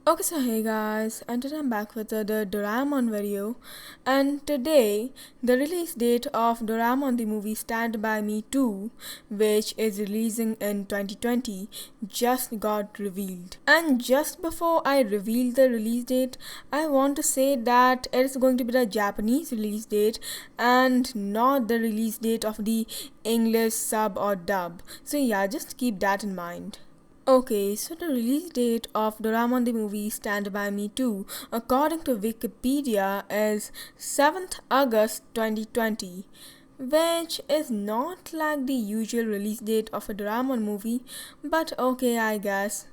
Okay, so hey guys, and today I'm back with the Doraemon video, and today the release date of Doraemon the movie Stand By Me 2, which is releasing in 2020, just got revealed. And just before I reveal the release date, I want to say that it is going to be the Japanese release date and not the release date of the English sub or dub. So yeah, just keep that in mind. Okay, so the release date of Doraemon the movie Stand By Me 2, according to Wikipedia, is 7th August 2020, which is not like the usual release date of a Doraemon movie, but okay, I guess.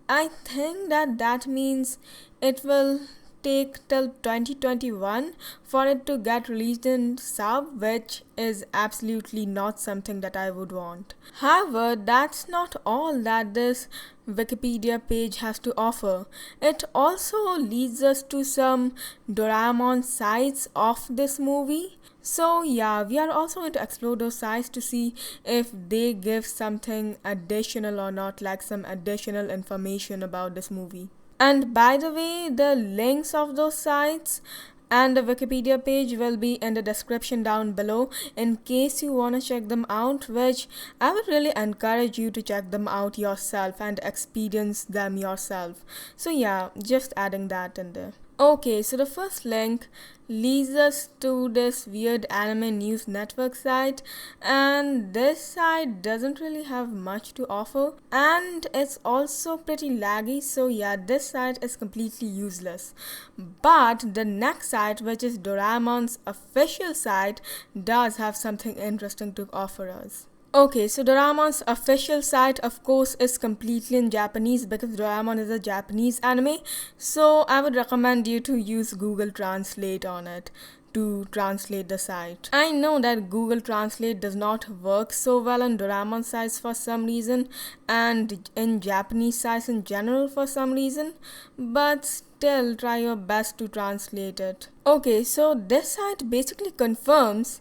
I think that means it will take till 2021 for it to get released in sub, which is absolutely not something that I would want. However, that's not all that this Wikipedia page has to offer. It also leads us to some Doraemon sites of this movie. So yeah, we are also going to explore those sites to see if they give something additional or not, like some additional information about this movie. And by the way, the links of those sites and the Wikipedia page will be in the description down below in case you want to check them out, which I would really encourage you to check them out yourself and experience them yourself. So yeah, just adding that in there. Okay, so the first link leads us to this weird anime news network site, and this site doesn't really have much to offer, and it's also pretty laggy, so yeah, this site is completely useless. But the next site, which is Doraemon's official site, does have something interesting to offer us. Okay, so Doraemon's official site, of course, is completely in Japanese because Doraemon is a Japanese anime. So I would recommend you to use Google Translate on it to translate the site. I know that Google Translate does not work so well on Doraemon sites for some reason and in Japanese sites in general for some reason, but still try your best to translate it. Okay, so this site basically confirms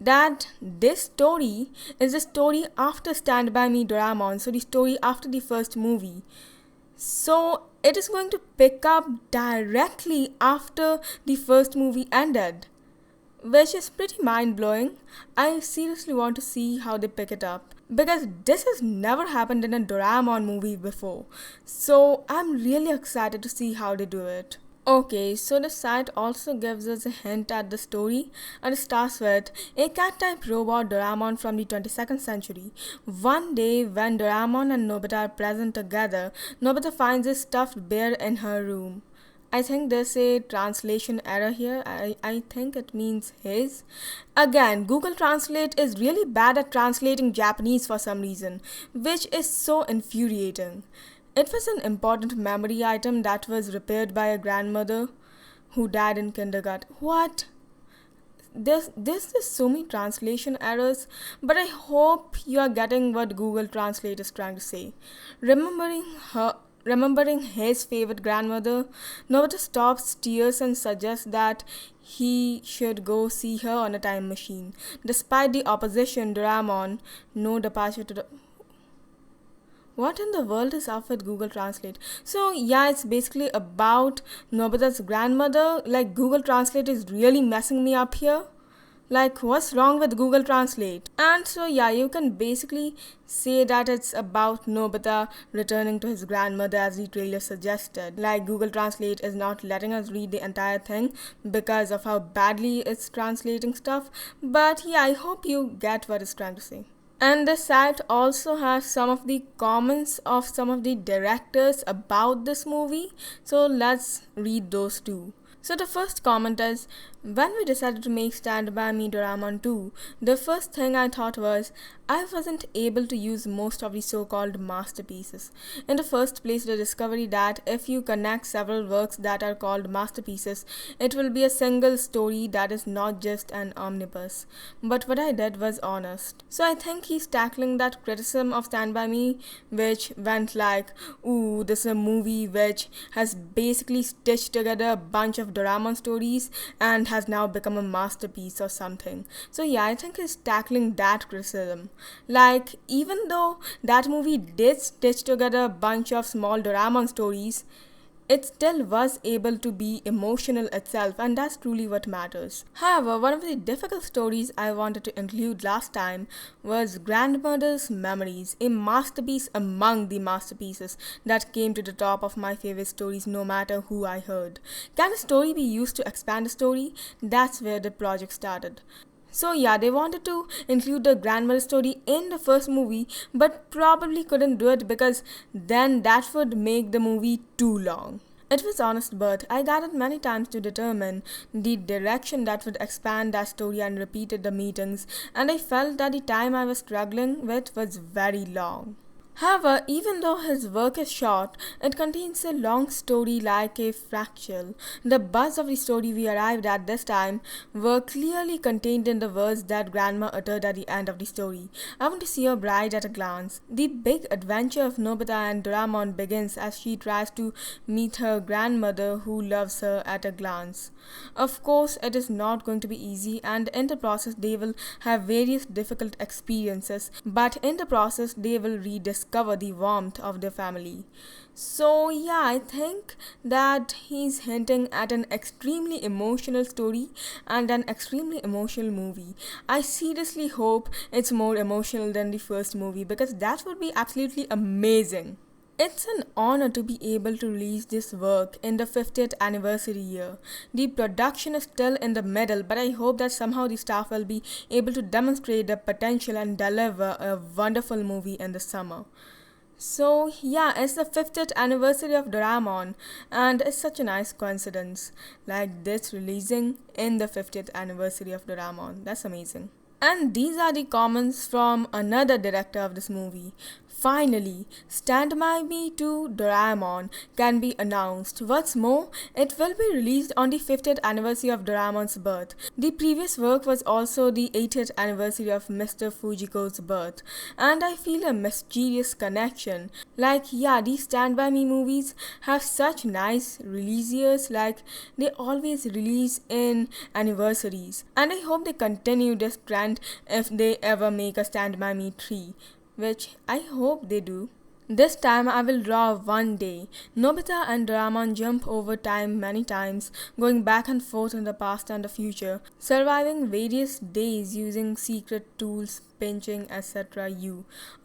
that this story is the story after Stand By Me Doraemon, so the story after the first movie. So it is going to pick up directly after the first movie ended, which is pretty mind blowing. I seriously want to see how they pick it up because this has never happened in a Doraemon movie before. So I'm really excited to see how they do it. Okay, so the site also gives us a hint at the story, and it starts with a cat-type robot Doraemon from the 22nd century. One day, when Doraemon and Nobita are present together, Nobita finds a stuffed bear in her room. I think there's a translation error here. I think it means his. Again, Google Translate is really bad at translating Japanese for some reason, which is so infuriating. It was an important memory item that was repaired by a grandmother who died in kindergarten. What? There's so many translation errors, but I hope you are getting what Google Translate is trying to say. Remembering his favorite grandmother, Nobita stops tears and suggests that he should go see her on a time machine. Despite the opposition, Doraemon, no departure to the... What in the world is up with Google Translate? So yeah, it's basically about Nobita's grandmother. Like, Google Translate is really messing me up here. Like, what's wrong with Google Translate? And so yeah, you can basically say that it's about Nobita returning to his grandmother as the trailer suggested. Like, Google Translate is not letting us read the entire thing because of how badly it's translating stuff. But yeah, I hope you get what it's trying to say. And the site also has some of the comments of some of the directors about this movie. So let's read those too. So the first comment is, when we decided to make Stand By Me Doraemon 2, the first thing I thought was, I wasn't able to use most of the so-called masterpieces. In the first place, the discovery that if you connect several works that are called masterpieces, it will be a single story that is not just an omnibus. But what I did was honest. So I think he's tackling that criticism of Stand By Me, which went like, ooh, this is a movie which has basically stitched together a bunch of Doraemon stories and has now become a masterpiece or something. So yeah, I think he's tackling that criticism. Like, even though that movie did stitch together a bunch of small Doraemon stories, it still was able to be emotional itself, and that's truly what matters. However, one of the difficult stories I wanted to include last time was Grandmother's Memories, a masterpiece among the masterpieces that came to the top of my favorite stories no matter who I heard. Can a story be used to expand a story? That's where the project started. So yeah, they wanted to include the grandmother story in the first movie, but probably couldn't do it because then that would make the movie too long. It was honest, but I gathered many times to determine the direction that would expand that story and repeated the meetings, and I felt that the time I was struggling with was very long. However, even though his work is short, it contains a long story like a fractal. The buzz of the story we arrived at this time were clearly contained in the words that Grandma uttered at the end of the story. I want to see your bride at a glance. The big adventure of Nobita and Doraemon begins as she tries to meet her grandmother who loves her at a glance. Of course, it is not going to be easy, and in the process they will have various difficult experiences, but in the process they will rediscover the warmth of their family. So yeah, I think that he's hinting at an extremely emotional story and an extremely emotional movie. I seriously hope it's more emotional than the first movie because that would be absolutely amazing. It's an honor to be able to release this work in the 50th anniversary year. The production is still in the middle, but I hope that somehow the staff will be able to demonstrate the potential and deliver a wonderful movie in the summer. So yeah, it's the 50th anniversary of Doraemon, and it's such a nice coincidence, like this releasing in the 50th anniversary of Doraemon. That's amazing. And these are the comments from another director of this movie. Finally, Stand By Me 2 Doraemon can be announced. What's more, it will be released on the 50th anniversary of Doraemon's birth. The previous work was also the 80th anniversary of Mr. Fujiko's birth. And I feel a mysterious connection. Like, yeah, these Stand By Me movies have such nice release years, like they always release in anniversaries. And I hope they continue this trend if they ever make a Stand By Me 3. Which I hope they do. This time I will draw one day. Nobita and Doraemon jump over time many times, going back and forth in the past and the future, surviving various days using secret tools, pinching, etc.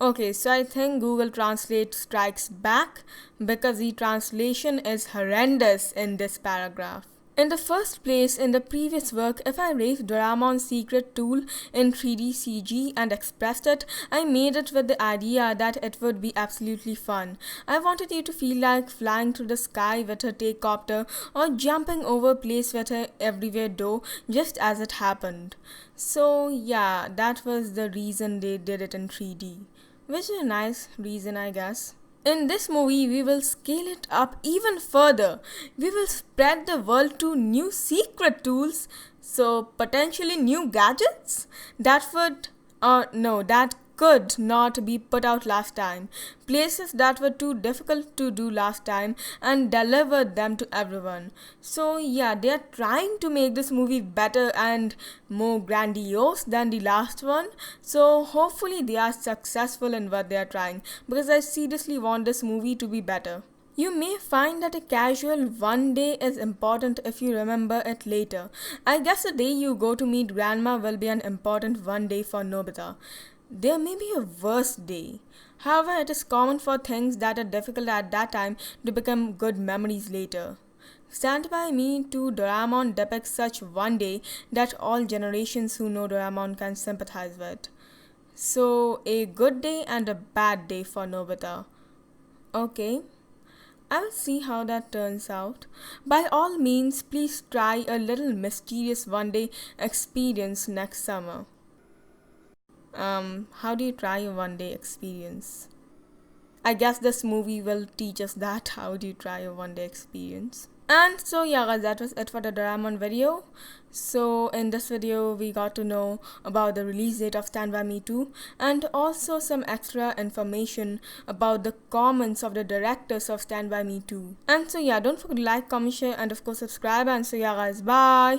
Okay, so I think Google Translate strikes back because the translation is horrendous in this paragraph. In the first place, in the previous work, if I raised Doraemon's secret tool in 3D CG and expressed it, I made it with the idea that it would be absolutely fun. I wanted you to feel like flying through the sky with a takeotter or jumping over a place with a everywhere door just as it happened. So yeah, that was the reason they did it in 3D. Which is a nice reason, I guess. In this movie, we will scale it up even further. We will spread the world to new secret tools, so potentially new gadgets that could not be put out last time, places that were too difficult to do last time, and delivered them to everyone. So yeah, they are trying to make this movie better and more grandiose than the last one. So hopefully they are successful in what they are trying, because I seriously want this movie to be better. You may find that a casual one day is important if you remember it later. I guess the day you go to meet grandma will be an important one day for Nobita. There may be a worse day. However, it is common for things that are difficult at that time to become good memories later. Stand By Me 2 Doraemon depicts such one day that all generations who know Doraemon can sympathize with. So, a good day and a bad day for Nobita. Okay. I will see how that turns out. By all means, please try a little mysterious one day experience next summer. How do you try a one day experience? I guess this movie will teach us that. How do you try a one day experience? And so yeah guys, that was it for the Doraemon video. So in this video we got to know about the release date of Stand By Me 2 and also some extra information about the comments of the directors of Stand By Me 2. And so yeah, don't forget to like, comment, share and of course subscribe, and so yeah guys, bye.